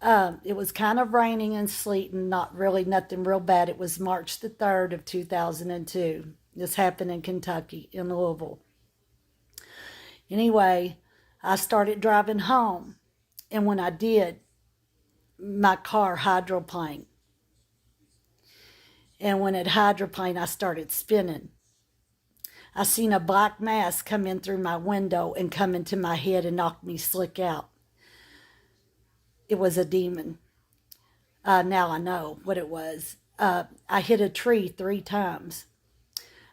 It was kind of raining and sleeting, not really nothing real bad. It was March the 3rd of 2002. This happened in Kentucky, in Louisville. Anyway, I started driving home. And when I did, my car hydroplaned. And when it hydroplaned, I started spinning. I seen a black mass come in through my window and come into my head and knock me slick out. It was a demon. Now I know what it was. I hit a tree 3 times.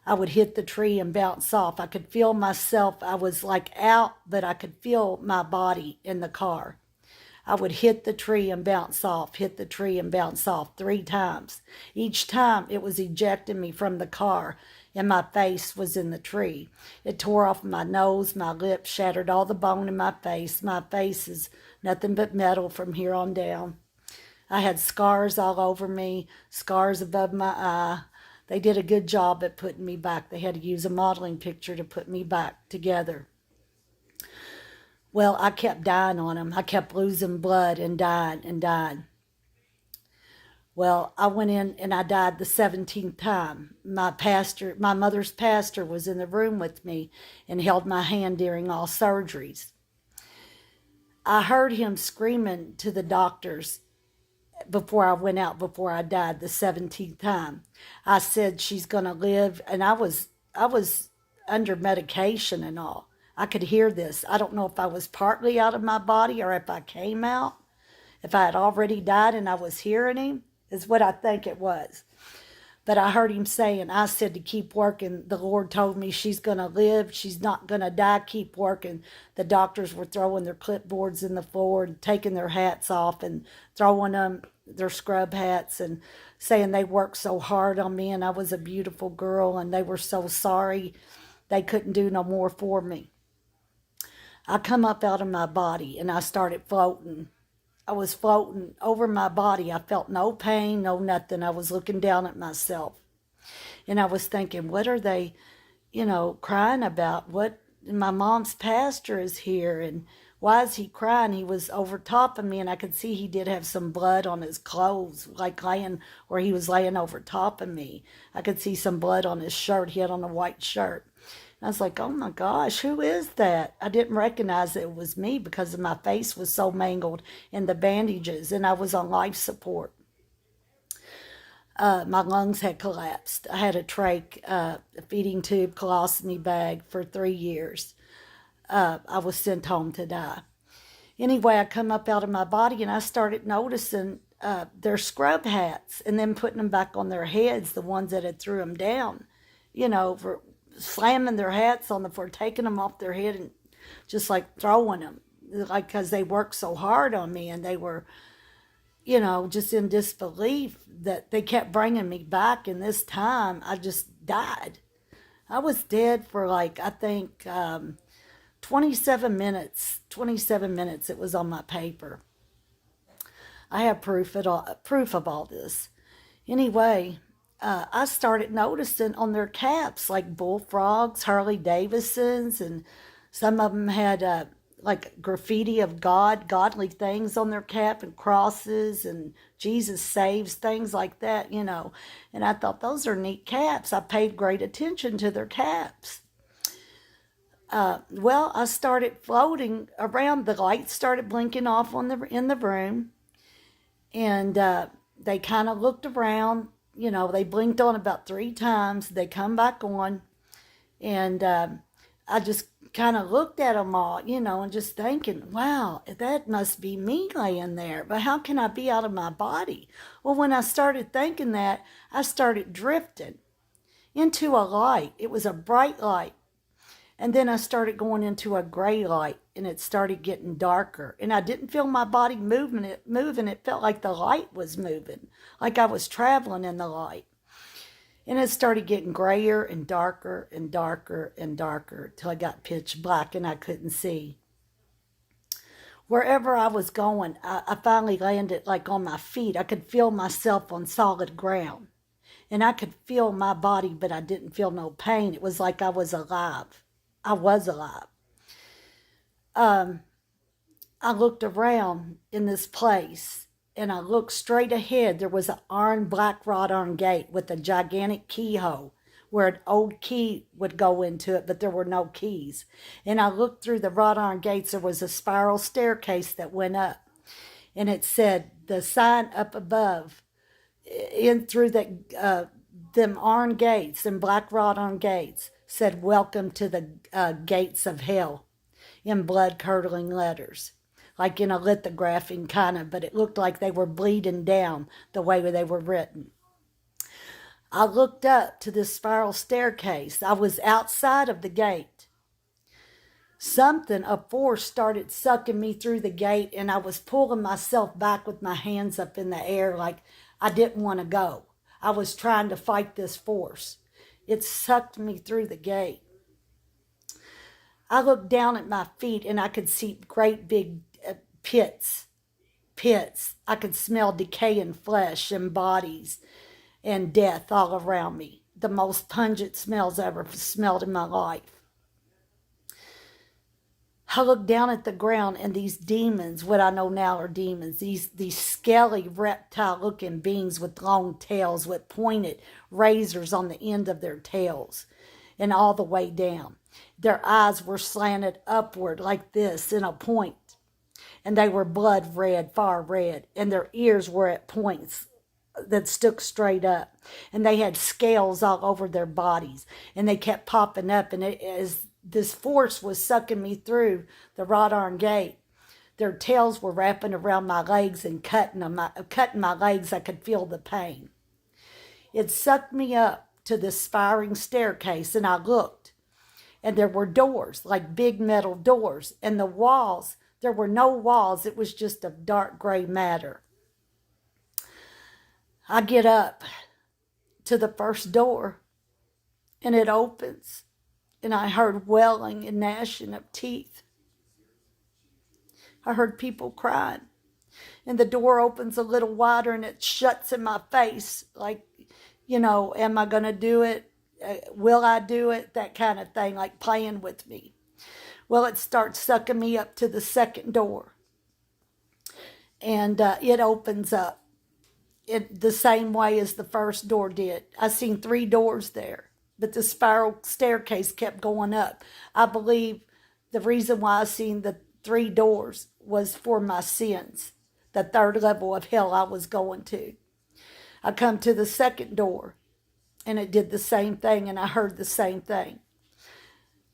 I would hit the tree and bounce off. I could feel myself. I was like out, but I could feel my body in the car. I would hit the tree and bounce off, hit the tree and bounce off 3 times. Each time it was ejecting me from the car, and my face was in the tree. It tore off my nose, my lips, shattered all the bone in my face. My face is nothing but metal from here on down. I had scars all over me, scars above my eye. They did a good job at putting me back. They had to use a modeling picture to put me back together. Well, I kept dying on them. I kept losing blood and dying and dying. Well, I went in and I died the 17th time. My mother's pastor was in the room with me and held my hand during all surgeries. I heard him screaming to the doctors before I went out, before I died the 17th time. I said, she's going to live. And I was under medication and all. I could hear this. I don't know if I was partly out of my body or if I came out, if I had already died and I was hearing him, is what I think it was. But I heard him saying, I said to keep working. The Lord told me she's going to live. She's not going to die. Keep working. The doctors were throwing their clipboards in the floor and taking their hats off and throwing them their scrub hats and saying they worked so hard on me and I was a beautiful girl and they were so sorry they couldn't do no more for me. I come up out of my body and I started floating. I was floating over my body. I felt no pain, no nothing. I was looking down at myself. And I was thinking, what are they, crying about? What, my mom's pastor is here. And why is he crying? He was over top of me and I could see he did have some blood on his clothes, like laying where he was laying over top of me. I could see some blood on his shirt. He had on a white shirt. I was like, oh my gosh, who is that? I didn't recognize it was me because my face was so mangled in the bandages and I was on life support. My lungs had collapsed. I had a trach, a feeding tube, colostomy bag for 3 years. I was sent home to die. Anyway, I come up out of my body and I started noticing their scrub hats and then putting them back on their heads, the ones that had threw them down, for slamming their hats on the floor, taking them off their head and just like throwing them, like because they worked so hard on me and they were, just in disbelief that they kept bringing me back. And this time I just died. I was dead for like, I think 27 minutes. 27 minutes it was on my paper. I have proof of all this. Anyway, I started noticing on their caps like bullfrogs, Harley Davidsons, and some of them had like graffiti of God, godly things on their cap and crosses and Jesus saves, things like that. And I thought those are neat caps. I paid great attention to their caps. Well, I started floating around. The lights started blinking off in the room, and they kind of looked around. They blinked on about 3 times. They come back on, and I just kind of looked at them all, and just thinking, wow, that must be me laying there. But how can I be out of my body? Well, when I started thinking that, I started drifting into a light. It was a bright light. And then I started going into a gray light and it started getting darker. And I didn't feel my body moving. It felt like the light was moving, like I was traveling in the light. And it started getting grayer and darker and darker and darker till I got pitch black and I couldn't see. Wherever I was going, I finally landed like on my feet. I could feel myself on solid ground. And I could feel my body, but I didn't feel no pain. It was like I was alive. I was alive. Um, I looked around in this place, and I looked straight ahead. There was an iron, black wrought iron gate with a gigantic keyhole where an old key would go into it, but there were no keys. And I looked through the wrought iron gates. There was a spiral staircase that went up, and it said the sign up above, in through that them iron gates, them black wrought iron gates, said, "Welcome to the gates of hell," in blood curdling letters, like in a lithography kind of, but it looked like they were bleeding down the way they were written. I looked up to this spiral staircase. I was outside of the gate. Something, a force, started sucking me through the gate, and I was pulling myself back with my hands up in the air like I didn't want to go. I was trying to fight this force. It sucked me through the gate. I looked down at my feet, and I could see great big pits. I could smell decaying flesh and bodies and death all around me. The most pungent smells I ever smelled in my life. I looked down at the ground, and these demons, what I know now are demons, these scaly reptile-looking beings with long tails with pointed razors on the end of their tails and all the way down. Their eyes were slanted upward like this in a point, and they were blood red, far red, and their ears were at points that stuck straight up, and they had scales all over their bodies, and they kept popping up, and as this force was sucking me through the wrought iron gate, their tails were wrapping around my legs and cutting my legs. I could feel the pain. It sucked me up to this spiraling staircase, and I looked, and there were doors, like big metal doors, and the walls, there were no walls. It was just a dark gray matter. I get up to the first door, and it opens, and I heard wailing and gnashing of teeth. I heard people crying, and the door opens a little wider, and it shuts in my face, like, am I going to do it? Will I do it? That kind of thing, like playing with me. Well, it starts sucking me up to the second door, and it opens up the same way as the first door did. I seen 3 doors there, but the spiral staircase kept going up. I believe the reason why I seen the 3 doors was for my sins, the 3rd level of hell I was going to. I come to the second door, and it did the same thing, and I heard the same thing.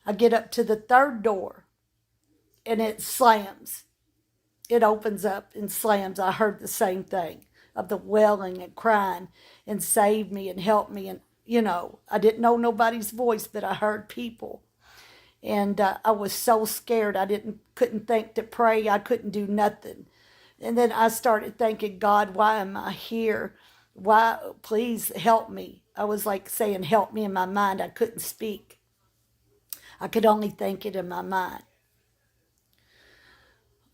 I get up to the 3rd door, and it slams. It opens up and slams. I heard the same thing of the wailing and crying and save me and help me. And, I didn't know nobody's voice, but I heard people. And I was so scared. Couldn't think to pray. I couldn't do nothing. And then I started thinking, God, why am I here? Why? Please help me. I was like saying, help me in my mind. I couldn't speak. I could only think it in my mind.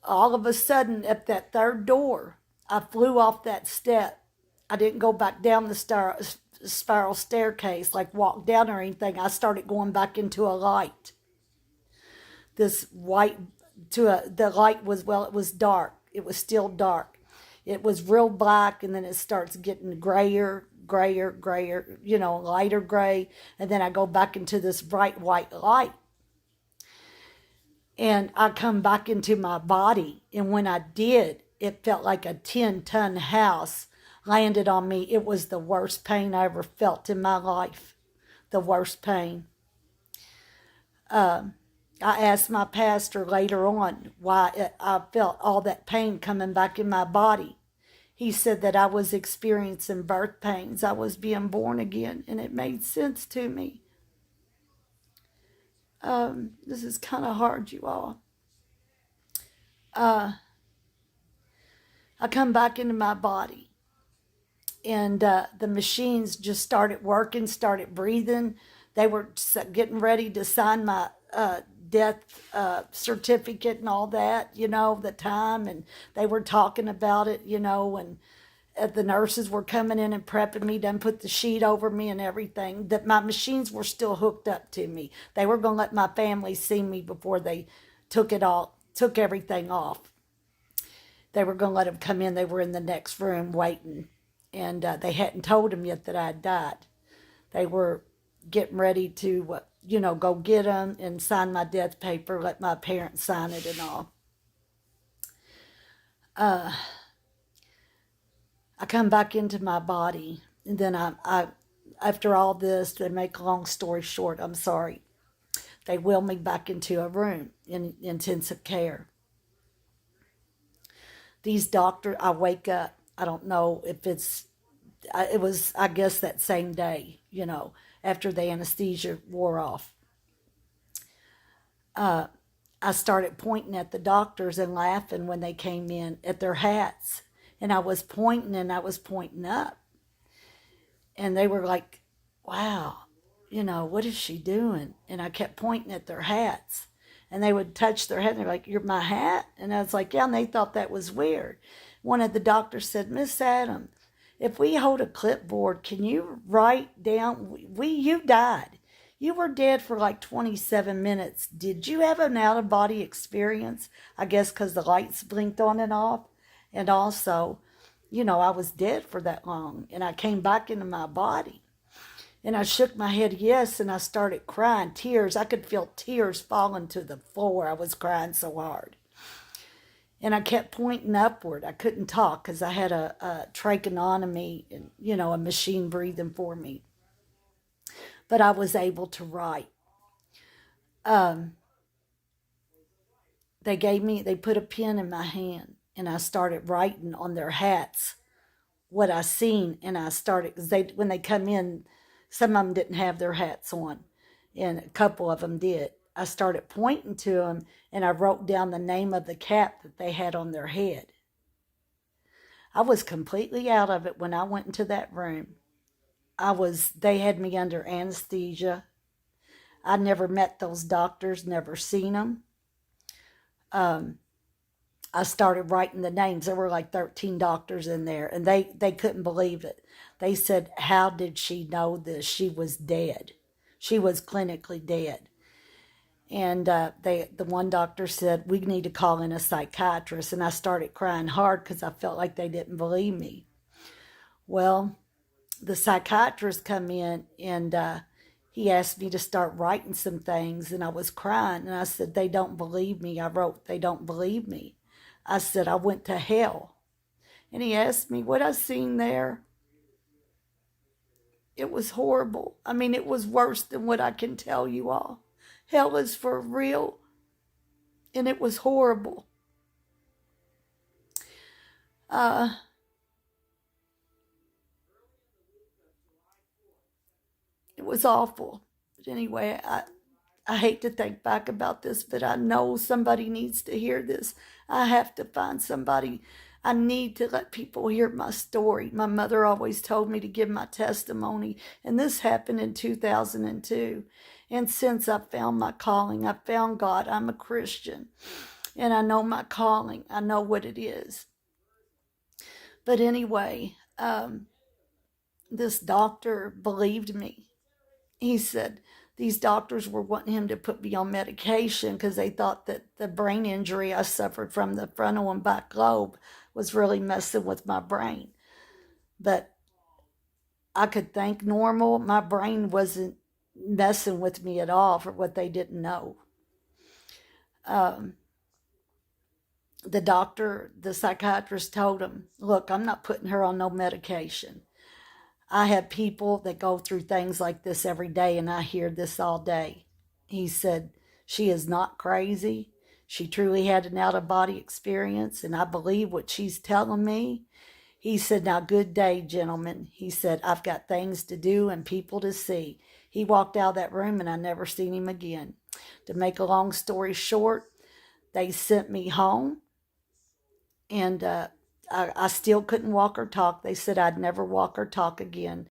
All of a sudden, at that 3rd door, I flew off that step. I didn't go back down the spiral staircase, like walk down or anything. I started going back into a light. This white, the light was, it was dark. It was still dark. It was real black, and then it starts getting grayer, lighter gray. And then I go back into this bright white light. And I come back into my body. And when I did, it felt like a 10-ton house landed on me. It was the worst pain I ever felt in my life. The worst pain. I asked my pastor later on why I felt all that pain coming back in my body. He said that I was experiencing birth pains. I was being born again, and it made sense to me. This is kind of hard, you all. I come back into my body, and the machines just started working, started breathing. They were getting ready to sign my death certificate and all that, the time, and they were talking about it, and the nurses were coming in and prepping me, done put the sheet over me and everything, that my machines were still hooked up to me. They were going to let my family see me before they took everything off. they were going to let him come in. They were in the next room waiting, and they hadn't told him yet that I had died. They were getting ready to, go get him and sign my death paper, let my parents sign it and all. I come back into my body, and then I after all this, to make a long story short, I'm sorry, they wheeled me back into a room in intensive care. These doctors, I wake up, I don't know if it was, I guess, that same day, after the anesthesia wore off. I started pointing at the doctors and laughing when they came in at their hats. And I was pointing and I was pointing up. And they were like, wow, what is she doing? And I kept pointing at their hats. And they would touch their head and they're like, you're my hat? And I was like, yeah, and they thought that was weird. One of the doctors said, Miss Adams, if we hold a clipboard, can you write down, you died. You were dead for like 27 minutes. Did you have an out-of-body experience? I guess because the lights blinked on and off. And also, I was dead for that long. And I came back into my body. And I shook my head yes, and I started crying. Tears. I could feel tears falling to the floor. I was crying so hard. And I kept pointing upward. I couldn't talk because I had a tracheotomy and, a machine breathing for me. But I was able to write. They put a pen in my hand, and I started writing on their hats what I seen. And I started, because when they come in, some of them didn't have their hats on, and a couple of them did. I started pointing to them, and I wrote down the name of the cap that they had on their head. I was completely out of it when I went into that room. They had me under anesthesia. I never met those doctors, never seen them. I started writing the names. There were like 13 doctors in there, and they couldn't believe it. They said, how did she know this? She was dead. She was clinically dead. And the one doctor said, we need to call in a psychiatrist. And I started crying hard because I felt like they didn't believe me. Well, the psychiatrist come in, and he asked me to start writing some things, and I was crying. And I said, they don't believe me. I wrote, they don't believe me. I said, I went to hell. And he asked me what I seen there. It was horrible. I mean, it was worse than what I can tell you all. Hell is for real. And it was horrible. It was awful. But anyway, I hate to think back about this, but I know somebody needs to hear this. I have to find somebody. I need to let people hear my story. My mother always told me to give my testimony, and this happened in 2002. And since I found my calling, I found God. I'm a Christian, and I know my calling. I know what it is. But anyway, this doctor believed me. He said these doctors were wanting him to put me on medication because they thought that the brain injury I suffered from the frontal and back lobe was really messing with my brain. But I could think normal. My brain wasn't messing with me at all, for what they didn't know. The psychiatrist told him, look, I'm not putting her on no medication. I have people that go through things like this every day, and I hear this all day. He said, she is not crazy. She truly had an out-of-body experience, and I believe what she's telling me. He said, now, good day, gentlemen. He said, I've got things to do and people to see. He walked out of that room, and I never seen him again. To make a long story short, they sent me home, and I still couldn't walk or talk. They said I'd never walk or talk again.